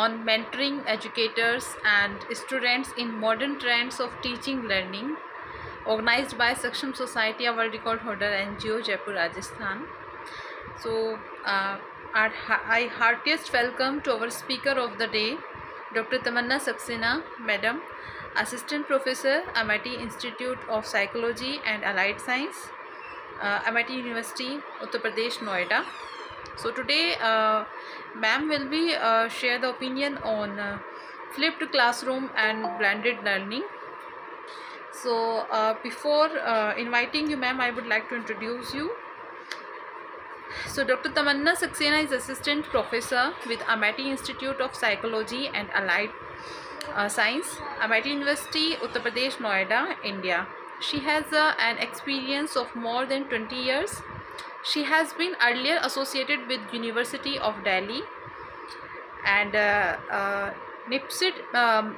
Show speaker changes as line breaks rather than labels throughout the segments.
on mentoring educators and students in modern trends of teaching learning, organized by Saksham Society, a world record holder NGO, Jaipur, Rajasthan. So, I heartiest welcome to our speaker of the day, Dr. Tamanna Saxena, Madam, Assistant Professor, MIT Institute of Psychology and Allied Science, MIT University, Uttar Pradesh, Noida. So today, ma'am will be share the opinion on flipped classroom and blended learning. So before inviting you, ma'am, I would like to introduce you. So Dr. Tamanna Saxena is Assistant Professor with MIT Institute of Psychology and Allied Science, MIT University, Uttar Pradesh, Noida, India. She has an experience of more than 20 years. She has been earlier associated with University of Delhi and NIPSID,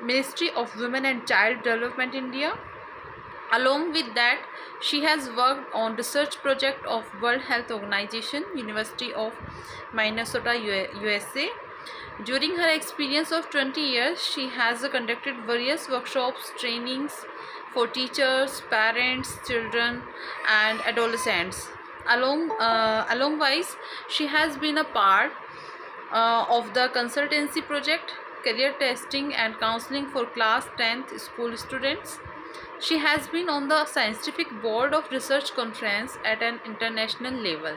Ministry of Women and Child Development, India. Along with that, she has worked on research project of World Health Organization, University of Minnesota, USA. During her experience of 20 years, she has conducted various workshops, trainings for teachers, parents, children, and adolescents. Alongwise, she has been a part of the consultancy project, career testing and counseling for class 10th school students. She has been on the scientific board of research conference at an international level.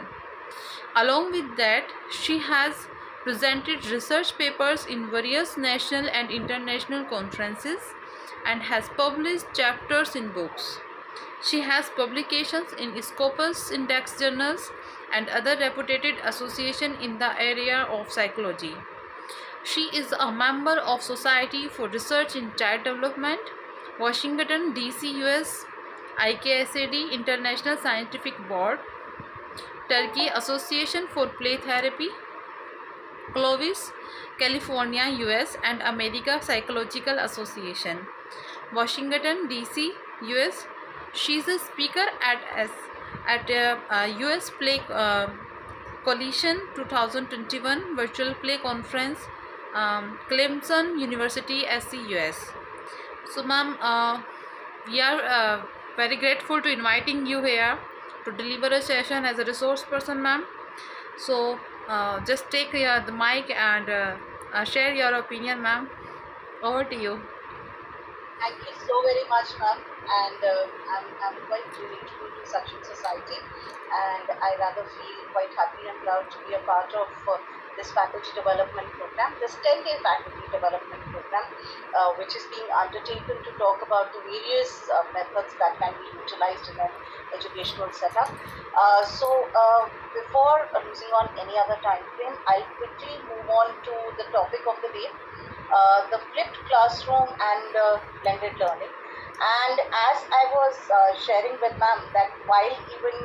Along with that, she has presented research papers in various national and international conferences and has published chapters in books. She has publications in Scopus Index journals and other reputed associations in the area of psychology. She is a member of Society for Research in Child Development, Washington, D.C., US, IKSAD, International Scientific Board, Turkey Association for Play Therapy, Clovis, California, US, and America Psychological Association, Washington, D.C., US. She is a speaker at US Play Coalition 2021 Virtual Play Conference, Clemson University, SC, US. So, ma'am, we are very grateful to inviting you here to deliver a session as a resource person, ma'am. So, just take the mic and share your opinion, ma'am. Over to you.
Thank you so very much, ma'am. And I'm quite grateful to Saksham Society, and I rather feel quite happy and proud to be a part of this faculty development program, this 10-day faculty development program, which is being undertaken to talk about the various methods that can be utilized in an educational setup. Before losing on any other time frame, I'll quickly move on to the topic of the day. The flipped classroom and blended learning. And as I was sharing with ma'am that while even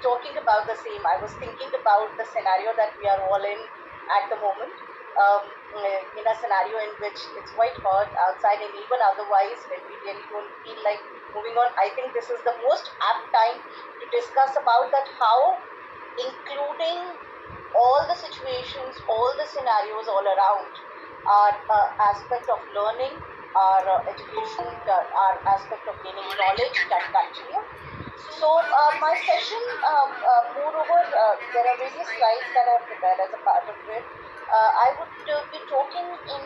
talking about the same, I was thinking about the scenario that we are all in at the moment, in a scenario in which it's quite hot outside, and even otherwise when we really don't feel like moving on. I think this is the most apt time to discuss about that, how including all the situations, all the scenarios all around our aspect of learning, our education, our aspect of gaining knowledge can continue. So my session, moreover, there are various slides that I have prepared as a part of it. I would be talking in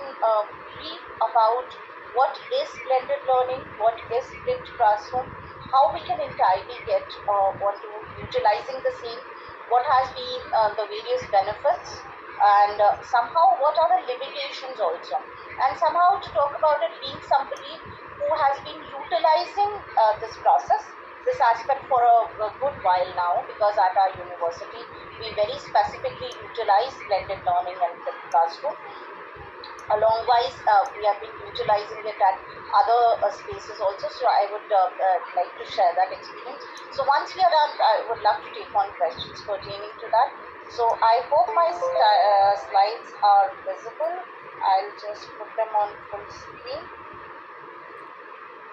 brief about what is blended learning, what is flipped classroom, how we can entirely get onto utilizing the same, what has been the various benefits, and somehow what are the limitations also, and somehow to talk about it being somebody who has been utilizing this process, this aspect for a good while now, because at our university we very specifically utilize blended learning and flipped classroom. Alongwise, we have been utilizing it at other spaces also, so I would like to share that experience. So once we are done, I would love to take on questions pertaining to that. So I hope my slides are visible. I'll just put them on full screen.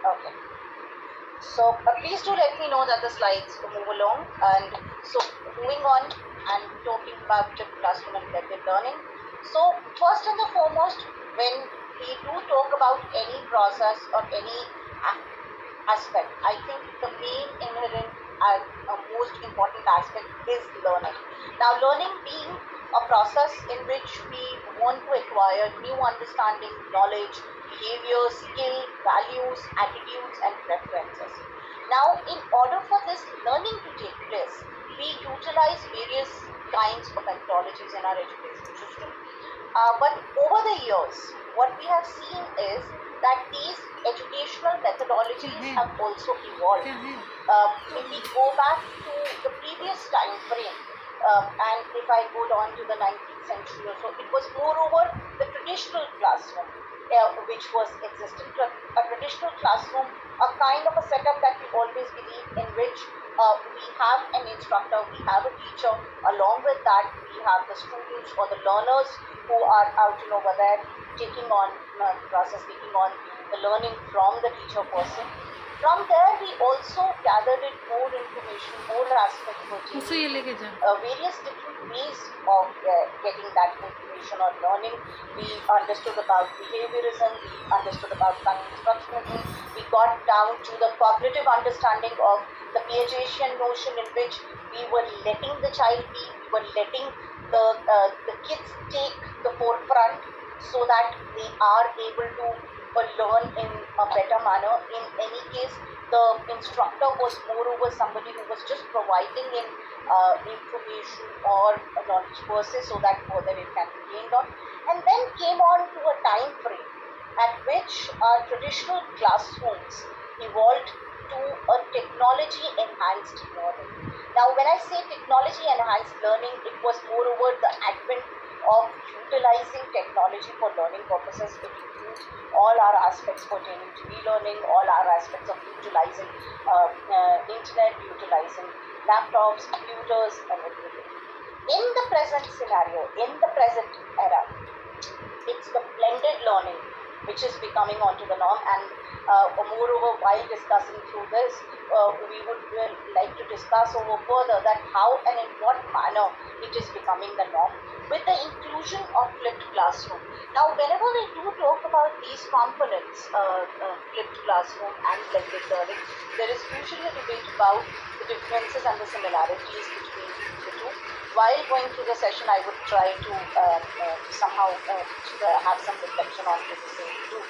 Okay. So please do let me know that the slides move along. And so moving on and talking about classroom and blended learning. So first and the foremost, when we do talk about any process or any aspect, I think the main inherent and most important aspect is learning. Now, learning being a process in which we want to acquire new understanding, knowledge, behavior, skill, values, attitudes, and preferences. Now, in order for this learning to take place, we utilize various kinds of methodologies in our education system. But over the years, what we have seen is that these educational methodologies have also evolved. If we go back to the previous time frame, and if I go down to the 19th century or so, it was moreover the traditional classroom which was existent. A traditional classroom, a kind of a setup that we always believe, in which we have an instructor, we have a teacher, along with that we have the students or the learners who are out over there taking on process, taking on the learning from the teacher person. From there, we also gathered in more information, more aspects pertaining various different ways of getting that information or learning. We understood about behaviorism, we understood about constructionism, we got down to the cognitive understanding of the Piagetian notion, in which we were letting the child be, we were letting the kids take the forefront so that they are able to learn in a better manner. In any case, the instructor was moreover somebody who was just providing in information or a knowledge person so that further it can be gained on. And then came on to a time frame at which our traditional classrooms evolved to a technology enhanced learning. Now, when I say technology enhanced learning, it was moreover the advent of utilizing technology for learning purposes. It includes all our aspects pertaining to e-learning, all our aspects of utilizing internet, utilizing laptops, computers, and everything. In the present scenario, in the present era, it's the blended learning which is becoming onto the norm. And moreover, while discussing through this, we would like to discuss over further that how and in what manner it is becoming the norm with the inclusion of flipped classroom. Now, whenever we do talk about these components, flipped classroom and blended learning, there is usually a debate about the differences and the similarities between the two. While going through the session, I would try to somehow have some reflection on this same too.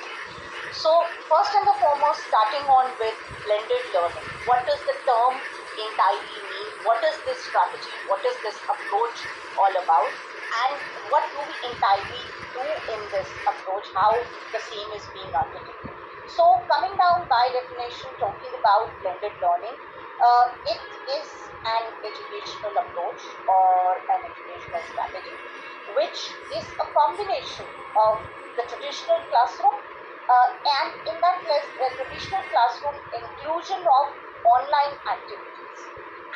So, first and the foremost, starting on with blended learning. What does the term entirely mean? What is this strategy? What is this approach all about? And what do we entirely do in this approach? How the same is being undertaken? So, coming down by definition, talking about blended learning, it is an educational approach or an educational strategy which is a combination of the traditional classroom and in that place the traditional classroom inclusion of online activities.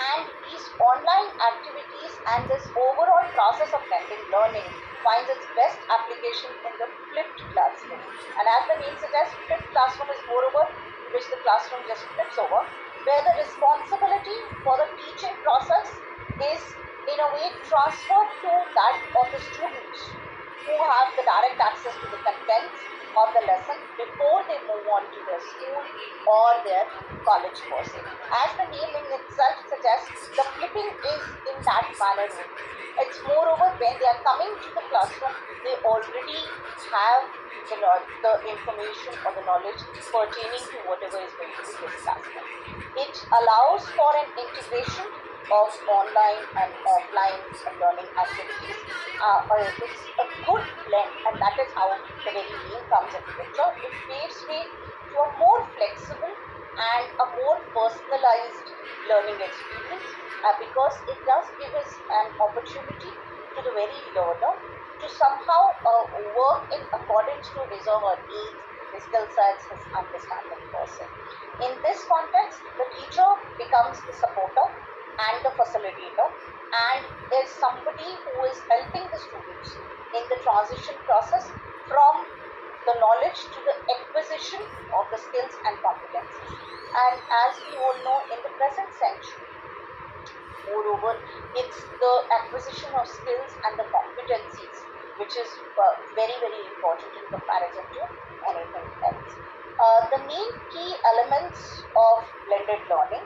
And these online activities and this overall process of blended learning finds its best application in the flipped classroom. And as the name suggests, flipped classroom is moreover which the classroom just flips over, where the responsibility for the teaching process is in a way transferred to that of the students who have the direct access to the contents of the lesson before they move on to their school or their college course. As the name in itself suggests, the flipping is in that manner. It's moreover when they are coming to the classroom, they already have the information or the knowledge pertaining to whatever is going to be discussed. It allows for an integration of online and offline learning activities. It's a good blend, and that is how the very name comes into picture. It paves way to a more flexible and a more personalized learning experience because it does give us an opportunity to the very learner to somehow work in accordance to his or her needs, his skill sets, his understanding person. In this context, the teacher becomes the supporter and the facilitator and is somebody who is helping the students in the transition process from the knowledge to the acquisition of the skills and competencies. And as we all know, in the present century, moreover, it's the acquisition of skills and the competencies which is very, very important in comparison to anything else. The main key elements of blended learning,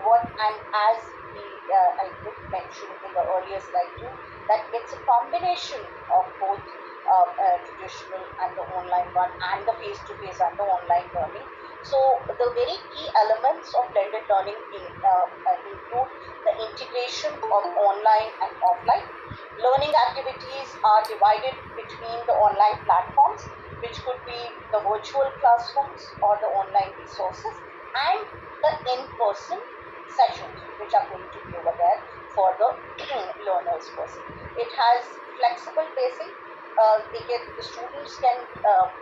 what and as we, I did mention in the earlier slide too, that it's a combination of both traditional and the online one, and the face-to-face and the online learning. So the very key elements of blended learning include the integration of online and offline. Learning activities are divided between the online platforms, which could be the virtual classrooms or the online resources, and the in-person sessions, which are going to be over there for the learners person. It has flexible pacing. The students can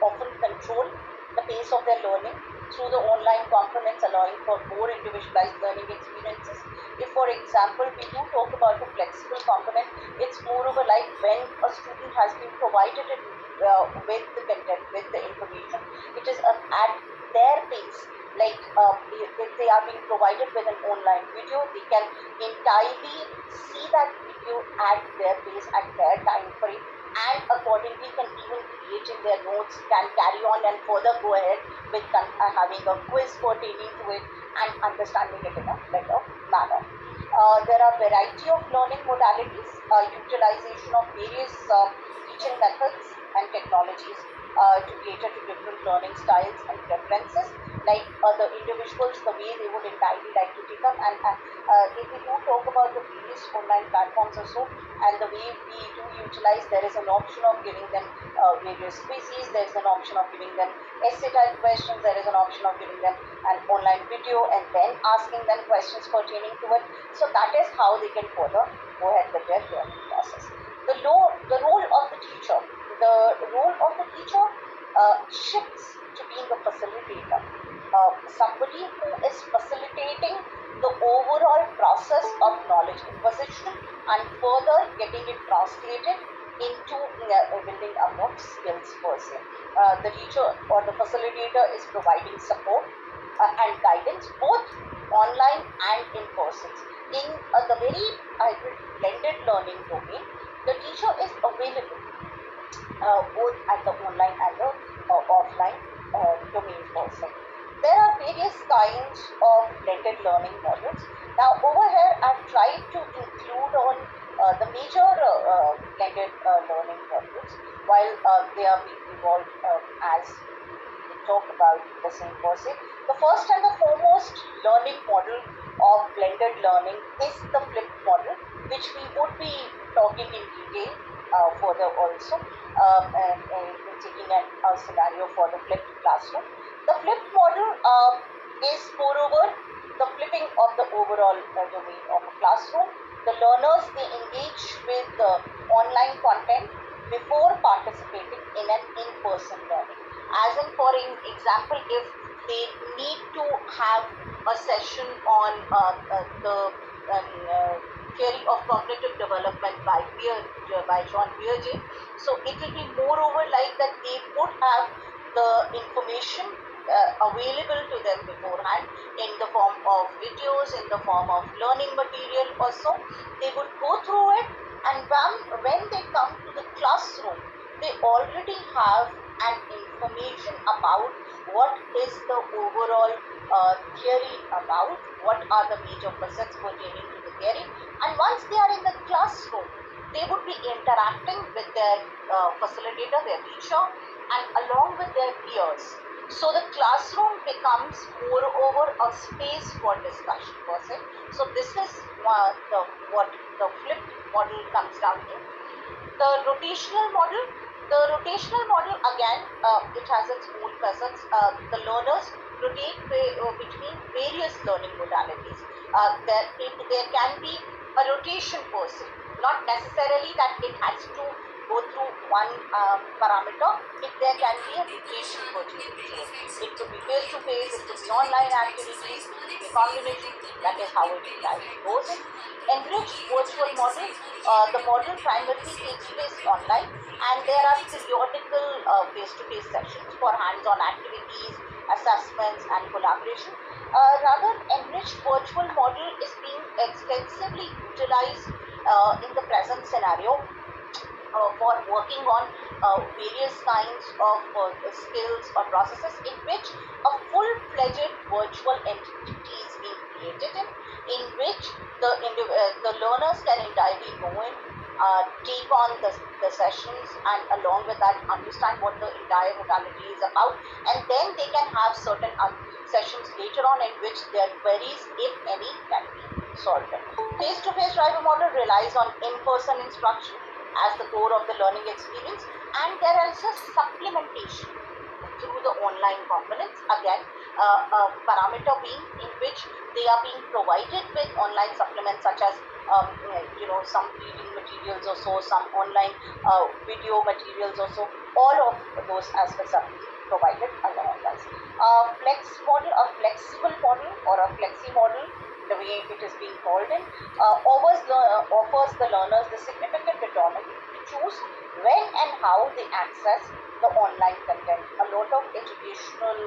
often control the pace of their learning through the online components, allowing for more individualized learning experiences. If, for example, we do talk about the flexible component, it's moreover like when a student has been provided with the content, with the information, it is at their pace. Like if they are being provided with an online video, they can entirely see that video at their pace, at their time frame, and accordingly can even create in their notes, can carry on and further go ahead with having a quiz pertaining to it and understanding it in a better manner. There are variety of learning modalities, utilization of various teaching methods and technologies to cater to different learning styles and preferences, like the individuals, the way they would entirely like to take up. And if we do talk about the various online platforms also, and the way we do utilize, there is an option of giving them various quizzes, there is an option of giving them essay type questions, there is an option of giving them an online video and then asking them questions pertaining to it. So that is how they can further go ahead with their learning process. The role of the teacher. The role of the teacher shifts to being a facilitator, somebody who is facilitating the overall process of knowledge acquisition and further getting it translated into building up of skills per se. The teacher or the facilitator is providing support and guidance both online and in person. In the very hybrid blended learning domain, the teacher is available both at the online and the offline domain person. There are various kinds of blended learning models. Now over here I've tried to include on the major blended learning modules, while they are being evolved as we talk about the same per se. The first and the foremost learning model of blended learning is the flipped model, which we would be talking in detail further also, and taking a scenario for the flipped classroom. The flipped model is moreover the flipping of the overall domain of a classroom. The learners, they engage with the online content before participating in an in-person learning. As in, for example, if they need to have a session on the theory of cognitive development by John Piaget, so it will be moreover like that they would have the information available to them beforehand in the form of videos, in the form of learning material also. They would go through it, and when they come to the classroom, they already have an information about what is the overall theory about, what are the major facets pertaining to the theory, and once they are in the classroom, they would be interacting with their facilitator, their teacher, and along with their peers. So the classroom becomes moreover a space for discussion per se. So this is what the flipped model comes down to. The rotational model. The rotational model again, it has its own facets. The learners rotate between various learning modalities. There can be a rotation per se, not necessarily that it has to go through one parameter. If there can be a rotation pertaining to it. It could be face to face, it could be online activities, it could be a combination. That is how it goes in. Enriched virtual model. The model primarily takes place online, and there are periodical face-to-face sessions for hands-on activities, assessments, and collaboration. Rather, enriched virtual model is being extensively utilized in the present scenario for working on various kinds of skills or processes in which a full-fledged virtual entity is being created in which the learners can entirely go in, take on the sessions, and along with that understand what the entire modality is about, and then they can have certain sessions later on in which their queries, if any, can be solved. Face-to-face driver model relies on in-person instruction as the core of the learning experience, and there is a supplementation through the online components, again parameter being in which they are being provided with online supplements such as some reading materials or so, some online video materials or so. All of those aspects are being provided along us. A flexible model or a flexi model, the way it is being called in, offers the learners the significant autonomy to choose when and how they access the online content. A lot of educational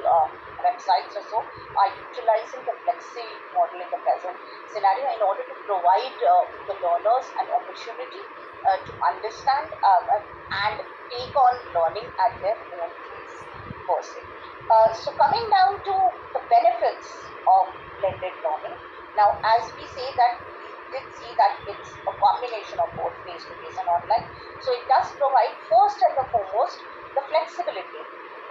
websites or so are utilizing the flexi model in the present scenario in order to provide the learners an opportunity to understand and take on learning at their own pace per se. So coming down to the benefits of blended learning. Now, as we say that we did see that it's a combination of both face-to-face and online. So it does provide first and the foremost the flexibility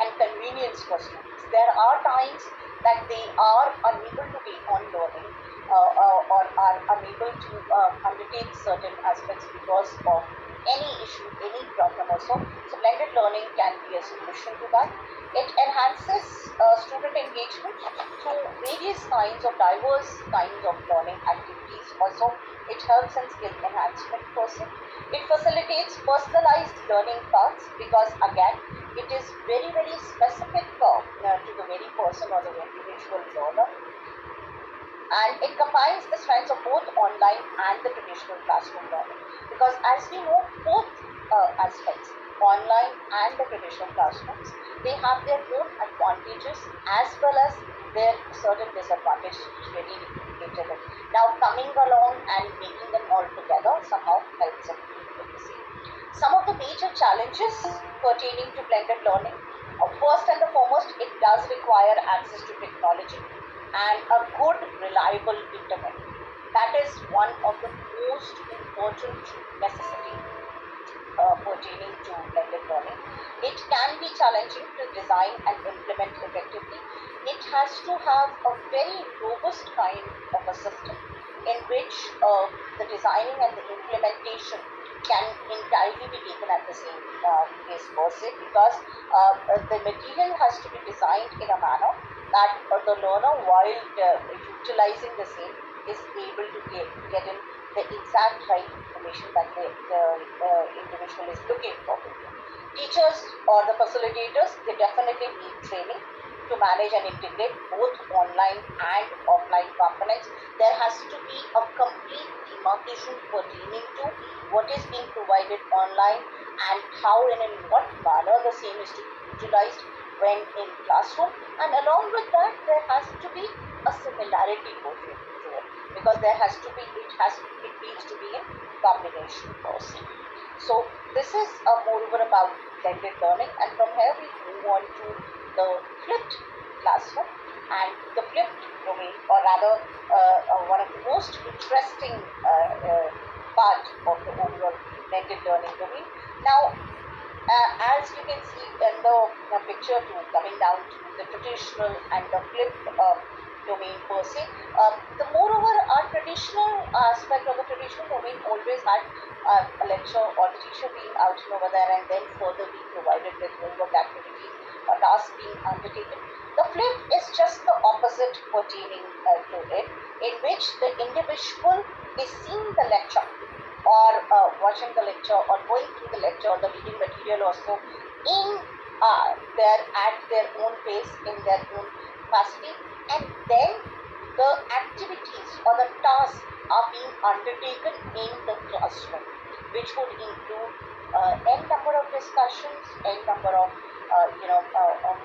and convenience for students. There are times that they are unable to take on learning or are unable to undertake certain aspects because of any issue, any problem also. So blended learning can be a solution to that. It enhances student engagement through various diverse kinds of learning activities also. It helps in skill enhancement person. It facilitates personalized learning paths because again it is very specific to the very person or the individual learner, and it combines the strengths of both online and the traditional classroom learning, because as we know, both aspects, online and the traditional classrooms, they have their own advantages as well as their certain disadvantages very related. Now coming along and making them all together somehow helps in the same. Some of the major challenges pertaining to blended learning. First and the foremost, it does require access to technology and a good, reliable internet. That is one of the most important necessity pertaining to blended learning. It can be challenging to design and implement effectively. It has to have a very robust kind of a system in which the designing and the implementation can entirely be taken at the same place per se, because the material has to be designed in a manner that the learner, while utilizing the same, is able to get in the exact right information that the individual is looking for. Teachers or the facilitators, they definitely need training to manage and integrate both online and offline components. There has to be a complete demarcation pertaining to what is being provided online and how and in what manner the same is to be utilized when in classroom, and along with that there has to be a similarity to it, because there has to be it needs to be in combination first. So this is moreover about blended learning, and from here we move on to the flipped classroom and the flipped domain, or rather one of the most interesting part of the overall blended learning domain. Now as you can see in the picture too, coming down to the traditional and the flipped domain per se, the moreover our traditional aspect of the traditional domain always had a lecture or the teacher being out over there and then further being provided with homework activities or tasks being undertaken. The flip is just the opposite pertaining to it, in which the individual is seeing the lecture or watching the lecture or going through the lecture or the reading material also in at their own pace, in their own capacity, and then the activities or the tasks are being undertaken in the classroom, which would include n number of discussions, n number of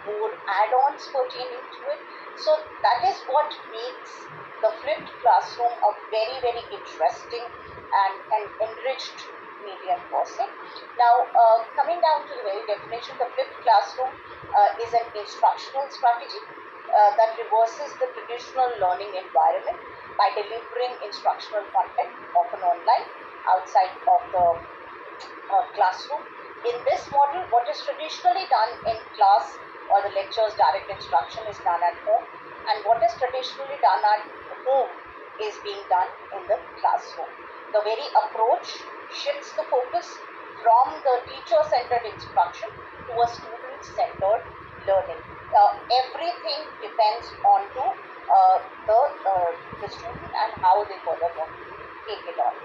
more add-ons pertaining to it. So that is what makes the flipped classroom a very interesting and enriched medium person. Now, coming down to the very definition, the flipped classroom is an instructional strategy that reverses the traditional learning environment by delivering instructional content, often online, outside of the classroom. In this model, what is traditionally done in class or the lectures, direct instruction is done at home, and what is traditionally done at home is being done in the classroom. The very approach shifts the focus from the teacher-centered instruction to a student-centered learning. Everything depends on the student and how they further want to take it on.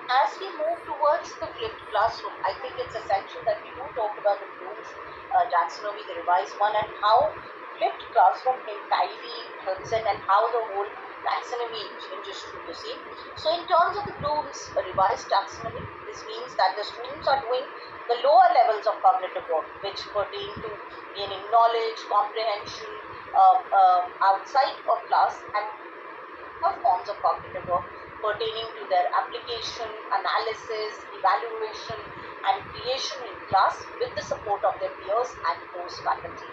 As we move towards the flipped classroom, I think it's essential that we do talk about the Bloom's taxonomy, the revised one, and how flipped classroom entirely helps in and how the whole taxonomy changes through the same. So in terms of the Bloom's revised taxonomy, this means that the students are doing the lower levels of cognitive work, which pertain to gaining knowledge, comprehension outside of class, and forms of cognitive work pertaining to their application, analysis, evaluation, and creation in class with the support of their peers and course faculty.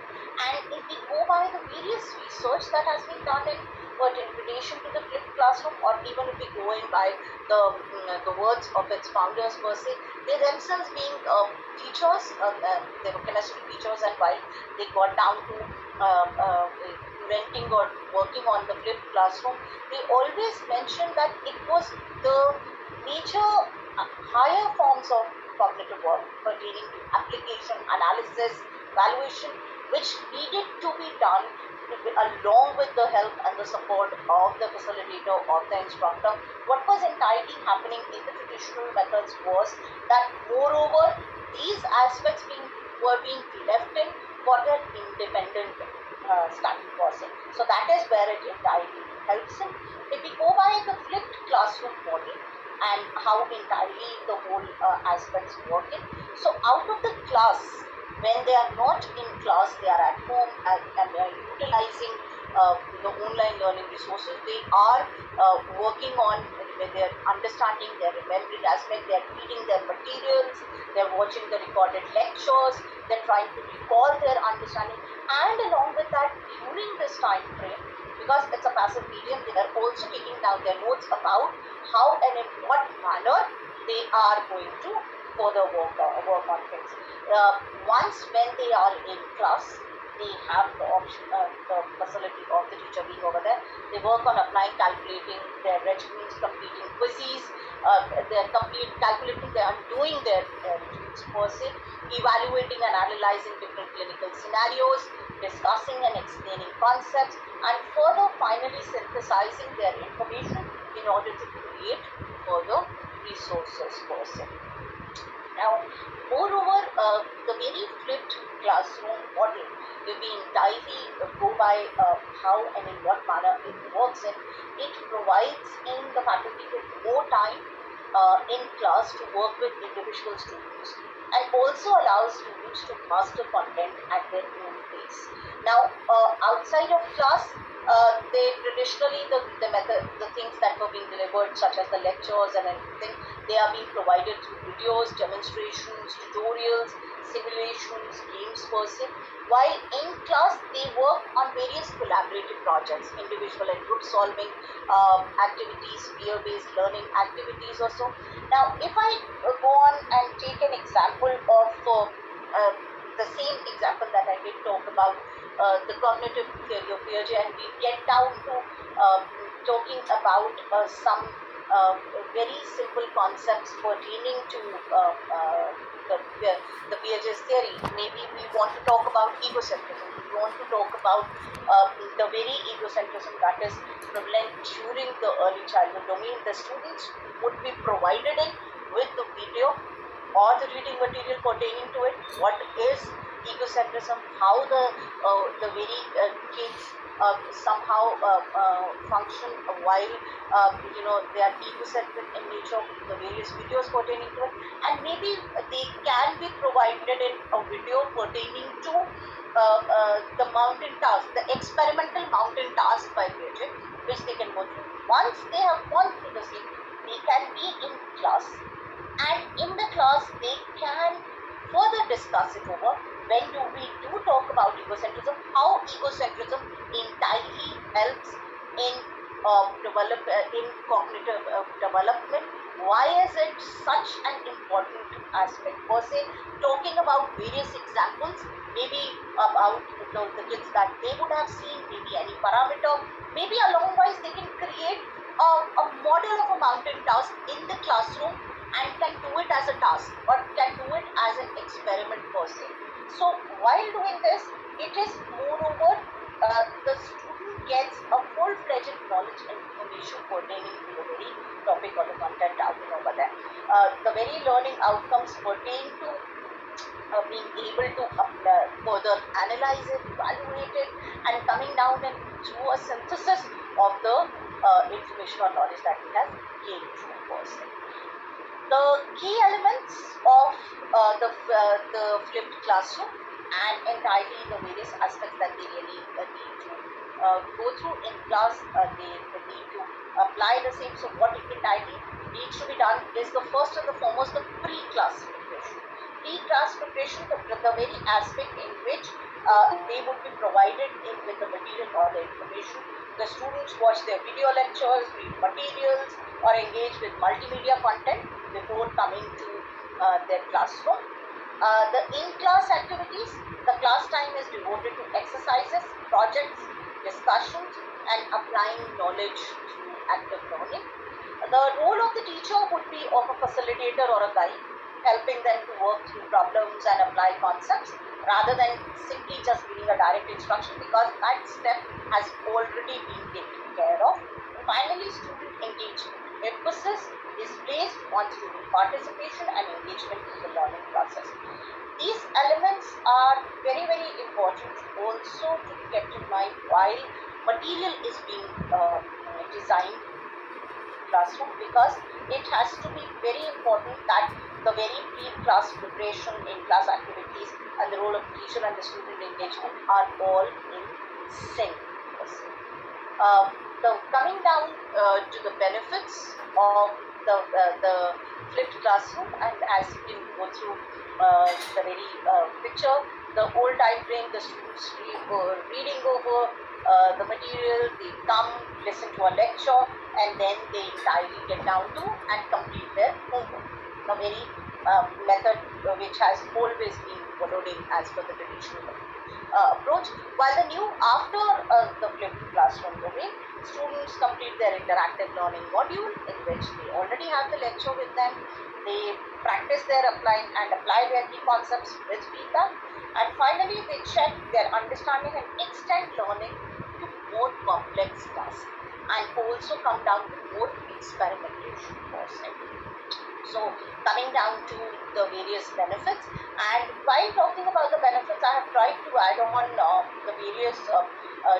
And if we go by the various research that has been done in relation to the flipped classroom, or even if we go in by the words of its founders per se, they themselves being teachers, they were chemistry teachers, and while they got down to inventing or working on the flipped classroom, they always mentioned that it was the major higher forms of cognitive work pertaining to application, analysis, evaluation, which needed to be done along with the help and the support of the facilitator or the instructor. What was entirely happening in the traditional methods was that moreover these aspects were being left in for their independent study person. So that is where it entirely helps him. If we go by the flipped classroom model and how entirely the whole aspects work in, so out of the class, when they are not in class, they are at home and they are utilizing the online learning resources. They are working on their understanding, their remembering aspect, they are reading their materials, they are watching the recorded lectures, they are trying to recall their understanding, and along with that, during this time frame, because it's a passive medium, they are also taking down their notes about how and in what manner they are going to further work on things. Once when they are in class, they have the option, the facility of the teacher being over there. They work on applying, calculating their regimens, completing quizzes, they're calculating, they are doing their regimens per se, evaluating and analyzing different clinical scenarios, discussing and explaining concepts, and further finally synthesizing their information in order to create further resources per se. Now, moreover, the very flipped classroom model will be entirely go by how and in what manner it works in. It provides in the faculty with more time in class to work with individual students, and also allows students to master content at their own pace. Now, outside of class, they traditionally the things that were being delivered, such as the lectures and everything, they are being provided through videos, demonstrations, tutorials, simulations, games per se. While in class, they work on various collaborative projects, individual and group solving activities, peer-based learning activities or so. Now, if I go on and take an example of the same example that I did talk about, the cognitive theory of Piaget, and we get down to talking about some very simple concepts pertaining to the Piaget's theory. Maybe we want to talk about egocentrism. We want to talk about the very egocentrism that is prevalent during the early childhood domain. The students would be provided in with the video or the reading material pertaining to it. What is egocentrism? How the very kids somehow function while they are egocentric in nature, the various videos pertaining to it, and maybe they can be provided in a video pertaining to the mountain task, the experimental mountain task by Piaget, which they can go through. Once they have gone through the same, they can be in class and in the class they can further discuss it over. When we do talk about egocentrism, how egocentrism entirely helps in in cognitive development. Why is it such an important aspect per se? Talking about various examples, maybe about the kids that they would have seen, maybe any parameter, maybe along-wise they can create a model of a mountain task in the classroom and can do it as a task or can do it as an experiment per se. So while doing this, it is moreover the student gets a full-fledged knowledge and information pertaining to the very topic or the content out over there. The very learning outcomes pertain to being able to further analyze it, evaluate it, and coming down and do a synthesis of the information or knowledge that we have gained through person. The key elements of the flipped classroom and entirely the various aspects that they really need to go through in class, they need to apply the same. So what entirely needs to be done is the first and the foremost, the pre-class preparation. Pre-class preparation, the very aspect in which they would be provided with the material or the information. The students watch their video lectures, read materials, or engage with multimedia content before coming to their classroom. The in-class activities, the class time is devoted to exercises, projects, discussions, and applying knowledge through active learning. The role of the teacher would be of a facilitator or a guide, helping them to work through problems and apply concepts rather than simply just giving a direct instruction, because that step has already been taken care of. And finally, student engagement. Emphasis is placed on student participation and engagement in the learning process. These elements are very, very important also to be kept in mind while material is being designed classroom, because it has to be very important that the very pre-class preparation, in-class activities, and the role of the teacher and the student engagement are all in sync. Coming down to the benefits of the flipped classroom, and as you can go through the very picture, the whole time frame, the students reading over the material, they come, listen to a lecture, and then they entirely get down to and complete their homework. The very method which has always been followed in as per the traditional approach. While the new, after the flipped classroom domain, students complete their interactive learning module in which they already have the lecture with them. They practice their apply their key concepts with feedback, and finally they check their understanding and extend learning to more complex tasks and also come down to more experimentation process. So coming down to the various benefits, and while talking about the benefits, I have tried to add on the various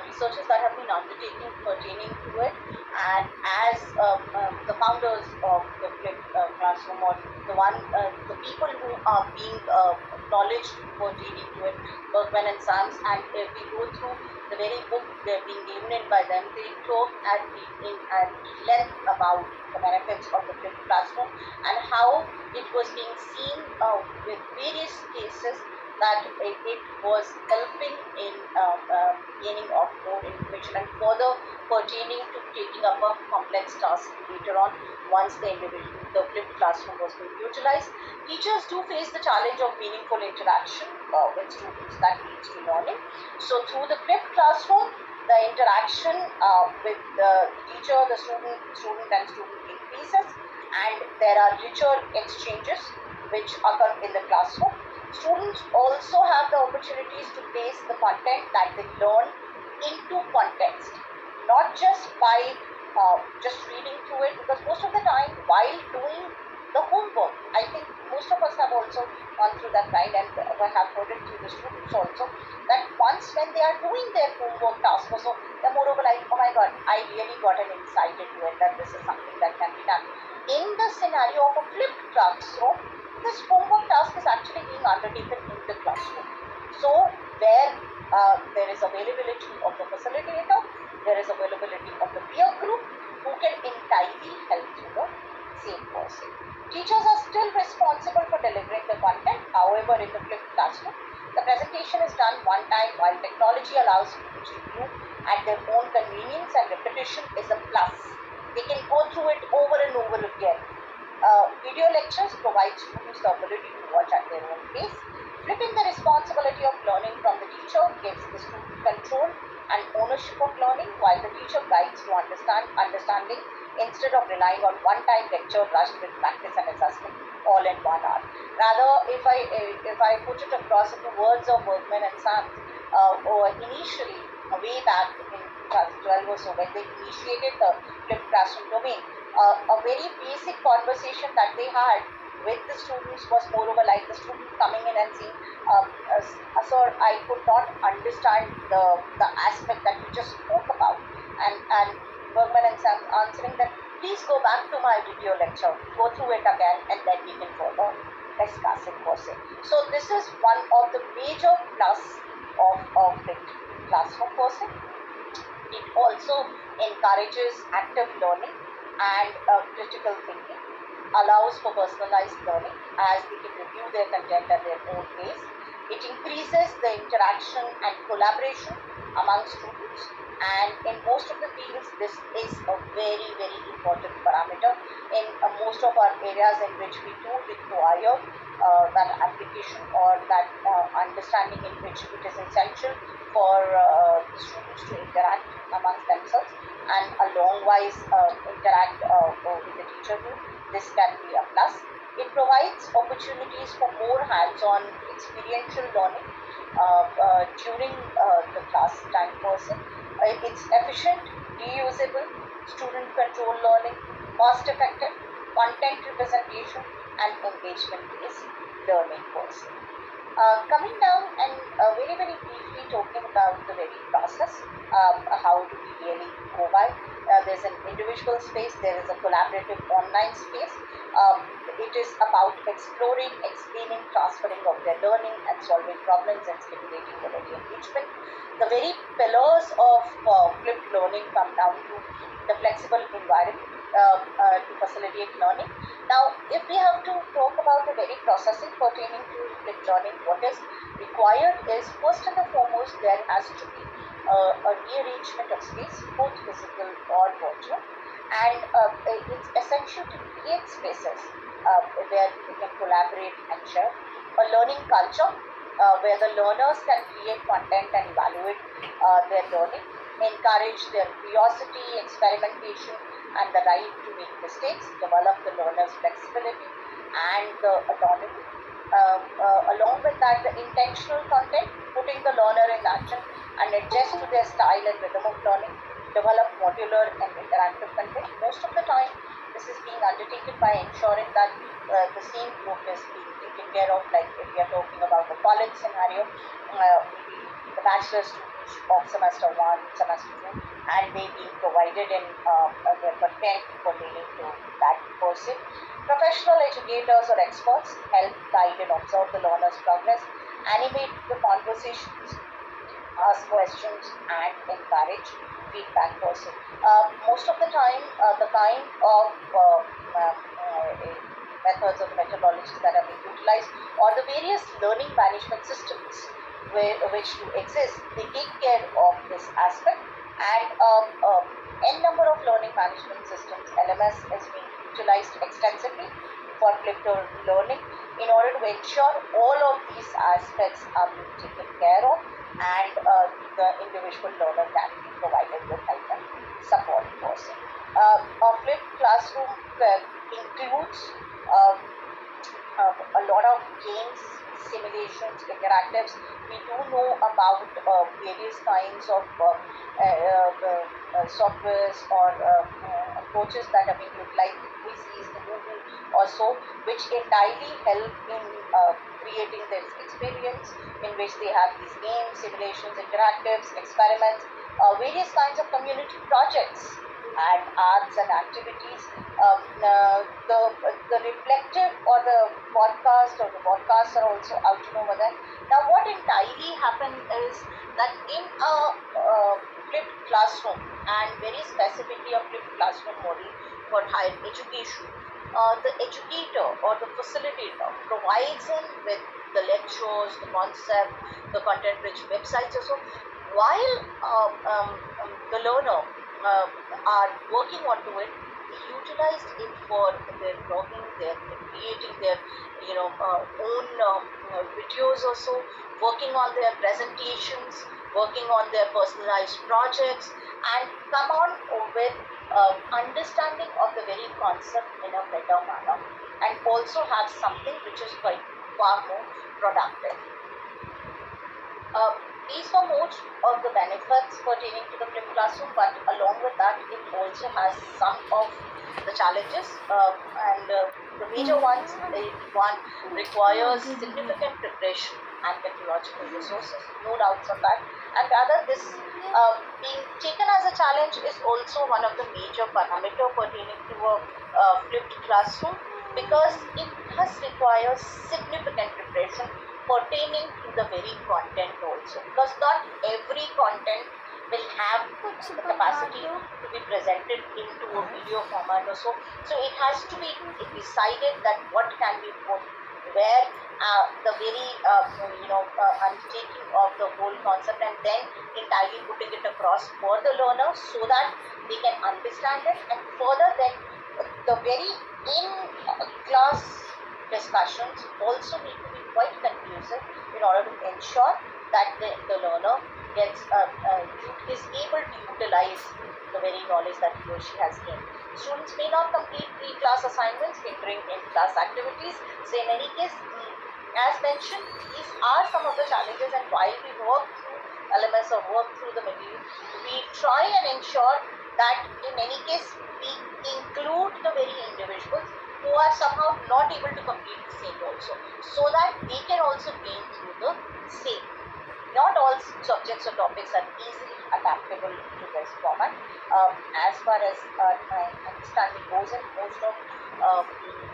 researches that have been undertaken pertaining to it, and as the founders of the flipped classroom, or the people who are being acknowledged pertaining to it, Bergman and Sams, and if we go through the very book they're being given in by them, they talk at length about the benefits of the flipped classroom and how it was being seen with various cases that it was helping in gaining of more information and further pertaining to taking up a complex task later on once the flipped classroom was being utilized. Teachers do face the challenge of meaningful interaction with students that leads to learning. So through the flipped classroom, the interaction with the teacher, the student increases, and there are richer exchanges which occur in the classroom. Students also have the opportunities to place the content that they learn into context, not just by just reading through it, because most of the time while doing the homework, I think most of us have also gone through that kind, and I have heard it through the students also, that once when they are doing their homework task, so they're moreover like, oh my god, I really got an insight into it, that this is something that can be done. In the scenario of a flipped classroom, this homework task is actually being undertaken in the classroom. So where there is availability of the facilitator, there is availability of the peer group who can entirely help to the same person. Teachers are still responsible for delivering the content. However, in the flipped classroom, the presentation is done one time while technology allows students to view at their own convenience, and repetition is a plus. They can go through it over and over again. Video lectures provide students the ability to watch at their own pace. Flipping the responsibility of learning from the teacher gives the student control and ownership of learning, while the teacher guides to understanding instead of relying on one-time lecture rushed with practice and assessment all in 1 hour. Rather, if I put it across in the words of Bergman and Sons, or initially way back in 2012 or so, when they initiated the flipped classroom domain, a very basic conversation that they had with the students was moreover like the student coming in and saying, sir, I could not understand the aspect that you just spoke about, and Bergman and Sam answering that, please go back to my video lecture, go through it again, and then we can further discuss it per se. So this is one of the major plus of the classroom per se. It also encourages active learning and critical thinking, allows for personalized learning as they can review their content at their own pace. It increases the interaction and collaboration among students, and in most of the fields this is a very, very important parameter. In most of our areas in which we do require that application or that understanding, in which it is essential for students to interact amongst themselves and a long-wise interact with the teacher too. This can be a plus. It provides opportunities for more hands-on experiential learning during the class time person. It's efficient, reusable, student-controlled learning, cost-effective, content representation, and engagement-based learning person. Coming down and very, very briefly talking about the very process, how do we really go by? There's an individual space, there is a collaborative online space. It is about exploring, explaining, transferring of their learning and solving problems and stimulating the very engagement. The very pillars of flipped learning come down to the flexible environment to facilitate learning. Now, if we have to talk about the very processing pertaining to flipped learning, what is required is, first and foremost, there has to be a rearrangement of space, both physical or virtual, and it's essential to create spaces where we can collaborate and share. A learning culture where the learners can create content and evaluate their learning, encourage their curiosity, experimentation, and the right to make mistakes, develop the learner's flexibility and the autonomy. Along with that, the intentional content, putting the learner in action and adjust to their style and rhythm of learning, develop modular and interactive content. Most of the time, this is being undertaken by ensuring that the same group is being taken care of. Like if we are talking about the college scenario, the bachelor students of semester 1, semester 2, and they being provided in their content pertaining to that person. Professional educators or experts help guide and observe the learner's progress, animate the conversations, ask questions, and encourage feedback person. Most of the time, the kind of methods or methodologies that are being utilized, or the various learning management systems which do exist, they take care of this aspect. And n number of learning management systems, LMS, is being utilized extensively for flipped learning in order to ensure all of these aspects are being taken care of, and the individual learner can be provided with help and support person. A flipped classroom includes a lot of games, simulations, interactives. We do know about various kinds of softwares or approaches that are being utilized, quizzes, the Google or so, which entirely help in creating this experience in which they have these games, simulations, interactives, experiments, various kinds of community projects and arts and activities. The reflective or the podcast or the podcasts are also out over there. Now, what entirely happened is that in a flipped classroom, and very specifically a flipped classroom model for higher education, the educator or the facilitator provides him with the lectures, the concept, the content-rich websites also, while the learner are working onto it, they utilized it for their blogging, their creating their own videos also, working on their presentations, working on their personalized projects, and come on with understanding of the very concept in a better manner, and also have something which is quite far more productive. Uh, these were most of the benefits pertaining to the flipped classroom, but along with that, it also has some of the challenges, and the major ones. One requires significant preparation and technological resources, no doubts on that. And rather, this being taken as a challenge is also one of the major parameter pertaining to a flipped classroom, because it has requires significant preparation pertaining to the very content also, because not every content will have the capacity to be presented into a video format or so. So it has to be decided that what can be put where, the very undertaking of the whole concept, and then entirely putting it across for the learner so that they can understand it, and further then the very in class discussions also need to be quite conclusive in order to ensure that the learner gets is able to utilize the very knowledge that he or she has gained. Students may not complete pre-class assignments, hindering in-class activities. So in any case, as mentioned, these are some of the challenges, and while we work through LMS or work through the material, we try and ensure that in any case we include the very individuals who are somehow not able to complete the same also, so that they can also gain through the same. Not all subjects or topics are easily adaptable to this format. As far as my understanding goes, in most of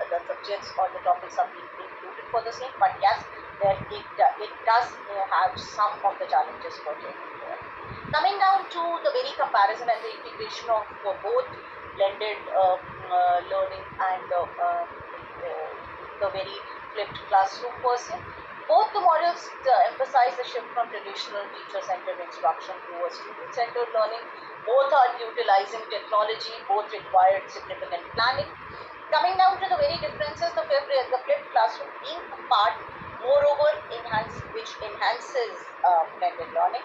the subjects or the topics are being included for the same, but yes, it does have some of the challenges pertaining to it. Coming down to the very comparison and the integration of both blended learning and the very flipped classroom person. Both the models emphasize the shift from traditional teacher-centered instruction towards student-centered learning. Both are utilizing technology, both required significant planning. Coming down to the very differences, the flipped classroom being a part, moreover, which enhances blended learning,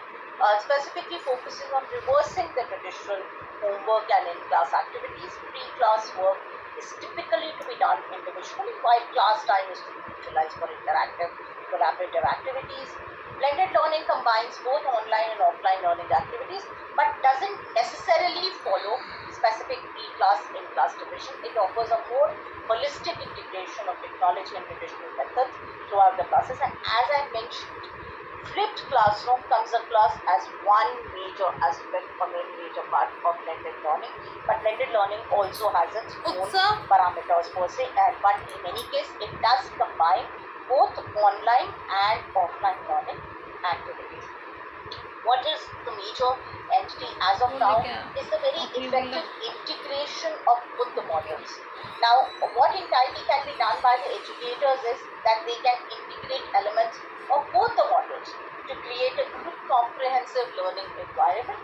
specifically focusing on reversing the traditional homework and in-class activities. Pre-class work is typically to be done individually, while class time is to be utilized for interactive, collaborative activities. Blended learning combines both online and offline learning activities, but doesn't necessarily follow specific pre-class, in-class division. It offers a more holistic integration of technology and traditional methods throughout the process. And as I mentioned, flipped classroom comes across as one major aspect or one major part of blended learning, but blended learning also has its own parameters per se, but in any case it does combine both online and offline learning activities. What is the major entity as of now is the very effective integration of both the modules. Now, what entirely can be done by the educators is that they can integrate elements of both the modules to create a good comprehensive learning environment.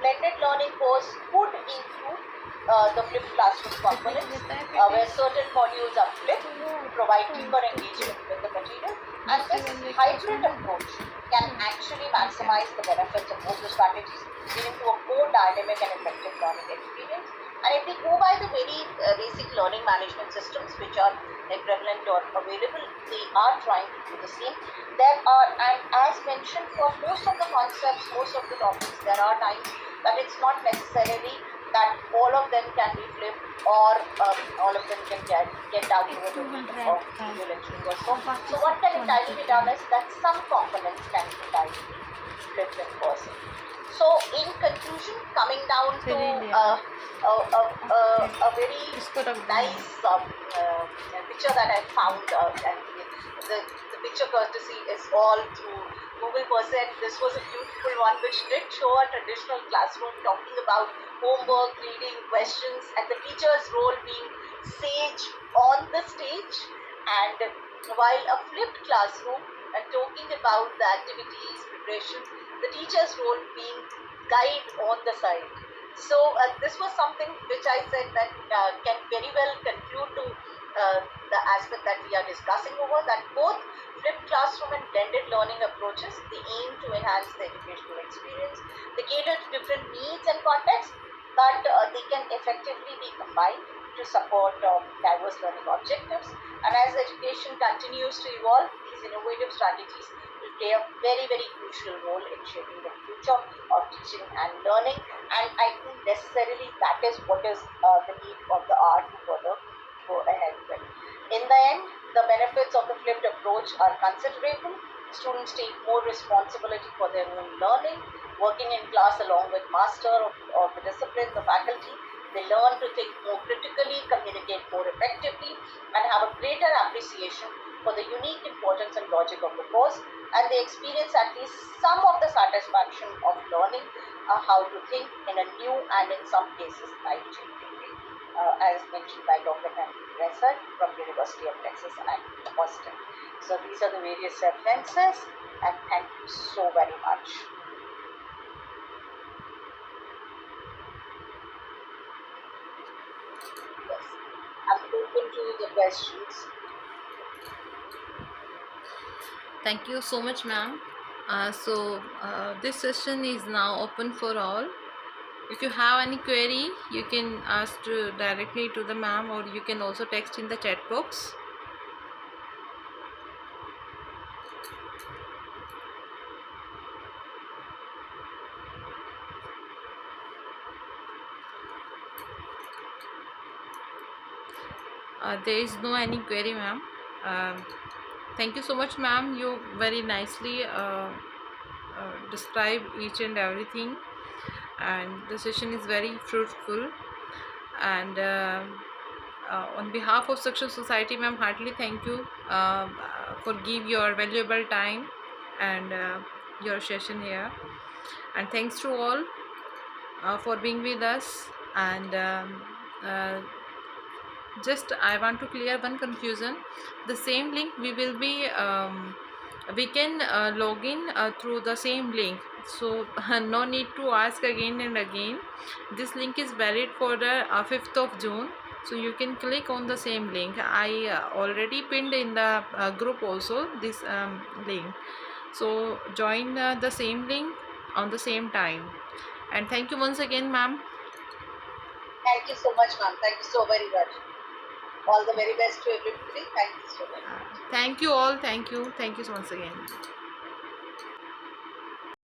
Blended learning course could include the flipped classroom components, where certain modules are flipped to provide deeper engagement with the material, and this hybrid approach can actually maximize the benefits of both the strategies, leading to a more dynamic and effective learning experience. And if we go by the very basic learning management systems which are prevalent or available, they are trying to do the same. There are, and as mentioned, for most of the concepts, most of the topics, there are times that it's not necessarily that all of them can be flipped, or all of them can get out over the medium of video lecturing or so. So what can entirely be done is that some components can entirely be flipped in person. So in conclusion, coming down to a very nice picture that I found, and the picture courtesy is all through Google per se. This was a beautiful one which did show a traditional classroom talking about homework, reading, questions, and the teacher's role being sage on the stage, and while a flipped classroom and talking about the activities, preparations, the teacher's role being guide on the side. So this was something which I said that can very well conclude to the aspect that we are discussing over, that both flipped classroom and blended learning approaches, they aim to enhance the educational experience. They cater to different needs and contexts, but they can effectively be combined to support diverse learning objectives. And as education continues to evolve, these innovative strategies will play a very, very crucial role in shaping the future of teaching and learning. And I think necessarily that is what is the need of the hour to further go ahead with. In the end, the benefits of the flipped approach are considerable. Students take more responsibility for their own learning, working in class along with master of the discipline, the faculty. They learn to think more critically, communicate more effectively, and have a greater appreciation for the unique importance and logic of the course, and they experience at least some of the satisfaction of learning how to think in a new and in some cases life-changing way, as mentioned by Dr. Henry Dresser from University of Texas at Austin. So these are the various references, and thank you so very much. Yes, I'm open to the questions.
Thank you so much, ma'am. This session is now open for all. If you have any query, you can ask directly to the ma'am, or you can also text in the chat box. There is no any query, ma'am. Thank you so much, ma'am. You very nicely describe each and everything, and the session is very fruitful. And on behalf of Success Society, ma'am, heartily thank you for give your valuable time and your session here. And thanks to all for being with us. And just I want to clear one confusion. The same link we can log in through the same link, so no need to ask again and again. This link is valid for the 5th of June, so you can click on the same link. I already pinned in the group also this link, so join the same link on the same time. And thank you once again, ma'am.
Thank you so much, ma'am. Thank you so very much. All the very best to everybody. Thank you so much.
Thank you all. Thank you so once again.